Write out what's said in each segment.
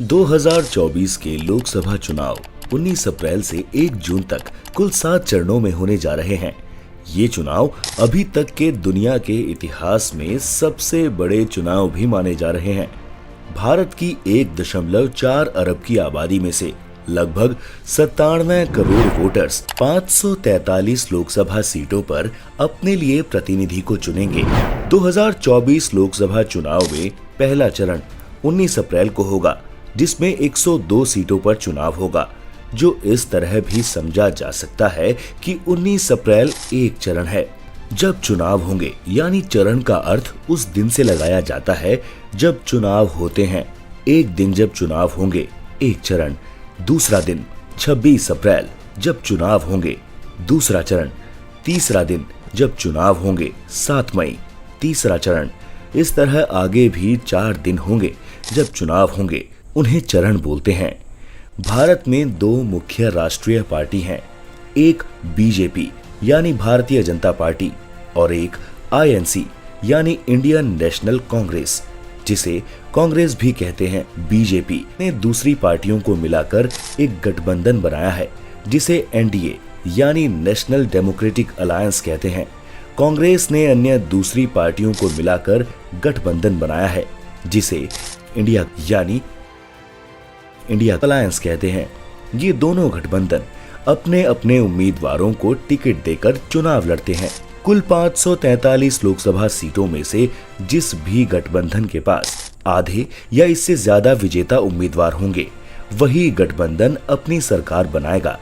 2024 के लोकसभा चुनाव 19 अप्रैल से 1 जून तक कुल 7 चरणों में होने जा रहे हैं। ये चुनाव अभी तक के दुनिया के इतिहास में सबसे बड़े चुनाव भी माने जा रहे हैं। भारत की 1.4 अरब की आबादी में से लगभग 97 करोड़ वोटर्स 543 लोकसभा सीटों पर अपने लिए प्रतिनिधि को चुनेंगे। 2024 लोकसभा चुनाव में पहला चरण 19 अप्रैल को होगा, जिसमें 102 सीटों पर चुनाव होगा, जो इस तरह भी समझा जा सकता है कि 19 अप्रैल एक चरण है। जब चुनाव होंगे यानी चरण का अर्थ उस दिन से लगाया जाता है जब चुनाव होते हैं। एक दिन जब चुनाव होंगे एक चरण, दूसरा दिन 26 अप्रैल जब चुनाव होंगे दूसरा चरण, तीसरा दिन जब चुनाव होंगे 7 मई तीसरा चरण। इस तरह आगे भी 4 दिन होंगे जब चुनाव होंगे, उन्हें चरण बोलते हैं। भारत में 2 मुख्य राष्ट्रीय पार्टी हैं, एक बीजेपी यानी भारतीय जनता पार्टी और एक आईएनसी यानी इंडियन नेशनल कांग्रेस, जिसे कांग्रेस भी कहते हैं। बीजेपी ने दूसरी पार्टियों को मिलाकर एक गठबंधन बनाया है, जिसे एनडीए यानी नेशनल डेमोक्रेटिक अलायंस कहते हैं। कांग्रेस ने अन्य दूसरी पार्टियों को मिलाकर गठबंधन बनाया है, जिसे इंडिया यानी इंडिया अलायंस कहते हैं। ये दोनों गठबंधन अपने अपने उम्मीदवारों को टिकट देकर चुनाव लड़ते हैं। कुल 543 लोकसभा सीटों में से जिस भी गठबंधन के पास आधे या इससे ज्यादा विजेता उम्मीदवार होंगे, वही गठबंधन अपनी सरकार बनाएगा।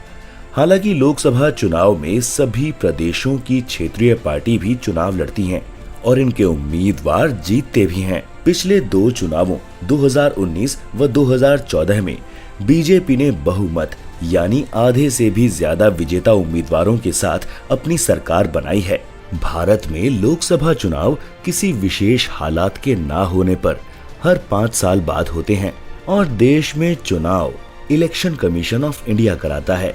हालांकि लोकसभा चुनाव में सभी प्रदेशों की क्षेत्रीय पार्टी भी चुनाव लड़ती हैं और इनके उम्मीदवार जीतते भी हैं। पिछले 2 चुनावों 2019 व 2014 में बीजेपी ने बहुमत यानी आधे से भी ज्यादा विजेता उम्मीदवारों के साथ अपनी सरकार बनाई है। भारत में लोकसभा चुनाव किसी विशेष हालात के ना होने पर हर 5 साल बाद होते हैं और देश में चुनाव इलेक्शन कमीशन ऑफ इंडिया कराता है।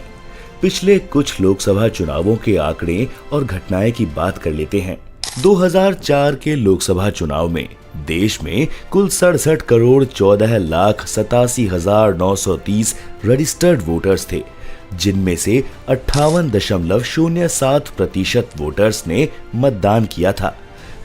पिछले कुछ लोकसभा चुनावों के आंकड़े और घटनाएं की बात कर लेते हैं। 2004 के लोकसभा चुनाव में देश में कुल 67 करोड़ 14 लाख 87,930 रजिस्टर्ड वोटर्स थे, जिनमें से 58.07% वोटर्स ने मतदान किया था।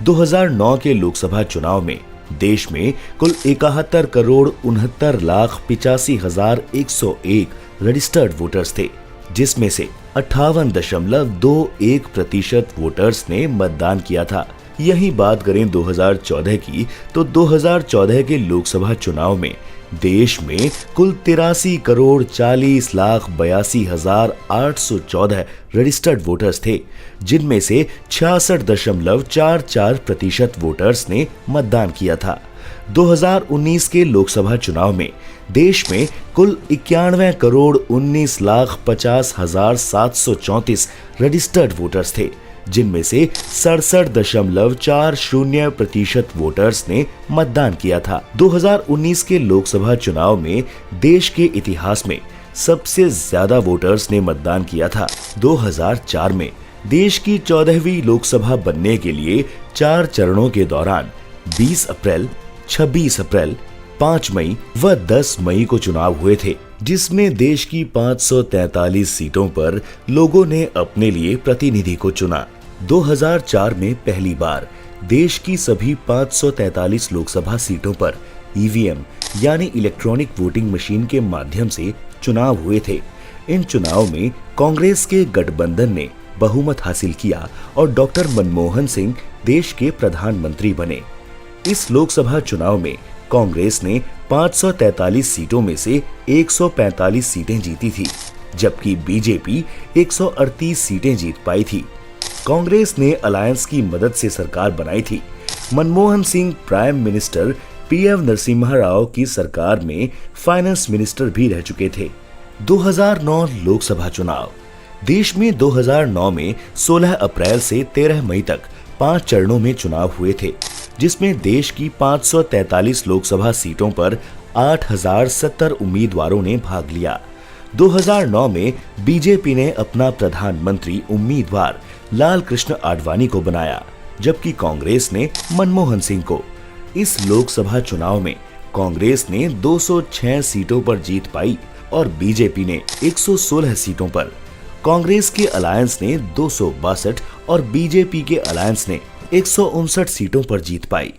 2009 के लोकसभा चुनाव में देश में कुल 71 करोड़ 69 लाख 85,101 रजिस्टर्ड वोटर्स थे, जिसमें से 58.21% वोटर्स ने मतदान किया था। यही बात करें 2014 की, तो 2014 के लोकसभा चुनाव में देश में कुल 83 करोड़ 40 लाख 82,814 रजिस्टर्ड वोटर्स थे, जिनमें से 66.44% वोटर्स ने मतदान किया था। 2019 के लोकसभा चुनाव में देश में कुल 91 करोड़ 19 लाख 50,734 रजिस्टर्ड वोटर्स थे, जिनमें से 67.40% वोटर्स ने मतदान किया था। 2019 के लोकसभा चुनाव में देश के इतिहास में सबसे ज्यादा वोटर्स ने मतदान किया था। 2004 में देश की 14वीं लोकसभा बनने के लिए 4 चरणों के दौरान 20 अप्रैल, 26 अप्रैल, 5 मई व 10 मई को चुनाव हुए थे, जिसमें देश की 543 सीटों पर लोगों ने अपने लिए प्रतिनिधि को चुना। 2004 में पहली बार देश की सभी 543 लोकसभा सीटों पर ईवीएम यानी इलेक्ट्रॉनिक वोटिंग मशीन के माध्यम से चुनाव हुए थे। इन चुनाव में कांग्रेस के गठबंधन ने बहुमत हासिल किया और डॉक्टर मनमोहन सिंह देश के प्रधानमंत्री बने। इस लोकसभा चुनाव में कांग्रेस ने 543 सीटों में से 145 सीटें जीती थी, जबकि बीजेपी 138 सीटें जीत पाई थी। कांग्रेस ने अलायंस की मदद से सरकार बनाई थी। Manmohan Singh prime minister PM Narasimha Rao की सरकार में फाइनेंस मिनिस्टर भी रह चुके थे। 2009 लोकसभा चुनाव देश में 2009 में 16 अप्रैल से 13 मई तक 5 चरणों में चुनाव हुए थे, जिसमें देश की 543 लोकसभा सीटों पर 8,070 उम्मीदवारों ने भाग लिया। 2009 में बीजेपी ने अपना प्रधानमंत्री उम्मीदवार लाल कृष्ण आडवाणी को बनाया, जबकि कांग्रेस ने मनमोहन सिंह को। इस लोकसभा चुनाव में कांग्रेस ने 206 सीटों पर जीत पाई और बीजेपी ने 116 सीटों पर। कांग्रेस के अलायंस ने 262 और बीजेपी के अलायंस ने 159 सीटों पर जीत पाई।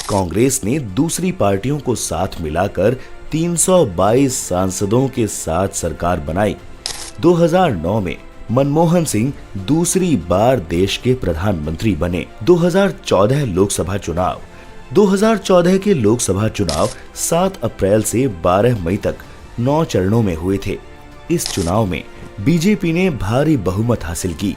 कांग्रेस ने दूसरी पार्टियों को साथ मिलाकर 322 सांसदों के साथ सरकार बनाई। 2009 में मनमोहन सिंह दूसरी बार देश के प्रधानमंत्री बने। 2014 लोकसभा चुनाव 2014 के लोकसभा चुनाव 7 अप्रैल से 12 मई तक 9 चरणों में हुए थे। इस चुनाव में बीजेपी ने भारी बहुमत हासिल की।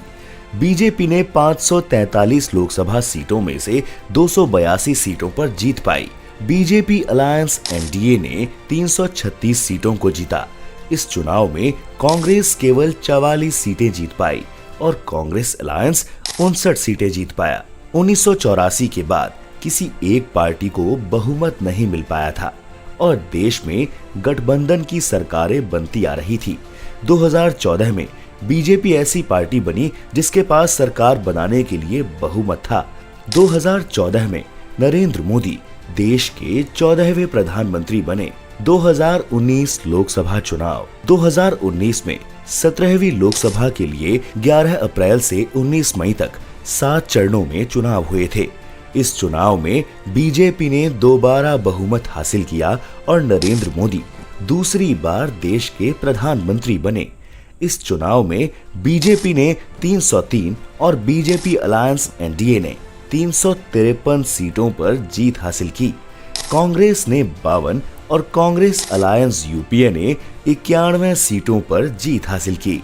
बीजेपी ने 543 लोकसभा सीटों में से 282 सीटों पर जीत पाई। बीजेपी अलायंस एनडीए ने 336 सीटों को जीता। इस चुनाव में कांग्रेस केवल 44 सीटें जीत पाई और कांग्रेस अलायंस 59 सीटें जीत पाया। 1984 के बाद किसी एक पार्टी को बहुमत नहीं मिल पाया था और देश में गठबंधन की सरकारें बनती आ रही थी। 2014 में बीजेपी ऐसी पार्टी बनी जिसके पास सरकार बनाने के लिए बहुमत था। 2014 में नरेंद्र मोदी देश के 14वें प्रधानमंत्री बने। 2019 लोकसभा चुनाव 2019 में 17वीं लोकसभा के लिए 11 अप्रैल से 19 मई तक 7 चरणों में चुनाव हुए थे। इस चुनाव में बीजेपी ने दोबारा बहुमत हासिल किया और नरेंद्र मोदी दूसरी बार देश के प्रधानमंत्री बने। इस चुनाव में बीजेपी ने 303 और बीजेपी अलायंस एनडीए ने 353 सीटों पर जीत हासिल की। कांग्रेस ने 52 और कांग्रेस अलायंस यूपीए ने 91 सीटों पर जीत हासिल की।